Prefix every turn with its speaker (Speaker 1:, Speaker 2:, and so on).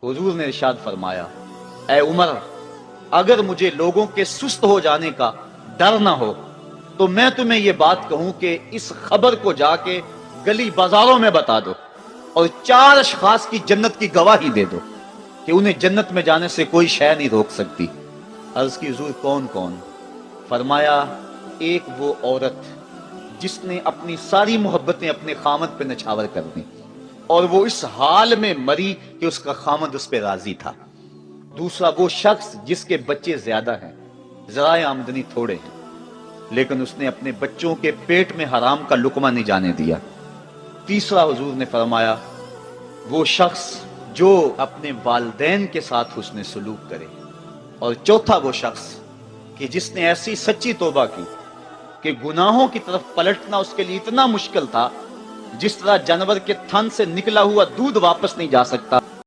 Speaker 1: हुजूर ने इरशाद फरमाया, ए उमर, अगर मुझे लोगों के सुस्त हो जाने का डर ना हो तो मैं तुम्हें यह बात कहूं कि इस खबर को जाके गली बाजारों में बता दो और 4 अशखास की जन्नत की गवाही दे दो कि उन्हें जन्नत में जाने से कोई शय नहीं रोक सकती। अर्ज की, हुजूर कौन कौन? फरमाया, एक वो औरत जिसने अपनी सारी मोहब्बतें अपने खामद पे नछावर कर दी और वो इस हाल में मरी कि उसका खामद उस पर राजी था। दूसरा वो शख्स जिसके बच्चे ज्यादा हैं, जराए आमदनी थोड़े हैं, लेकिन उसने अपने बच्चों के पेट में हराम का लुकमा नहीं जाने दिया। तीसरा हुजूर ने फरमाया, वो शख्स जो अपने वालदैन के साथ हुस्न सलूक करे। और चौथा वो शख्स कि जिसने ऐसी सच्ची तौबा की कि गुनाहों की तरफ पलटना उसके लिए इतना मुश्किल था जिस तरह जानवर के थन से निकला हुआ दूध वापस नहीं जा सकता,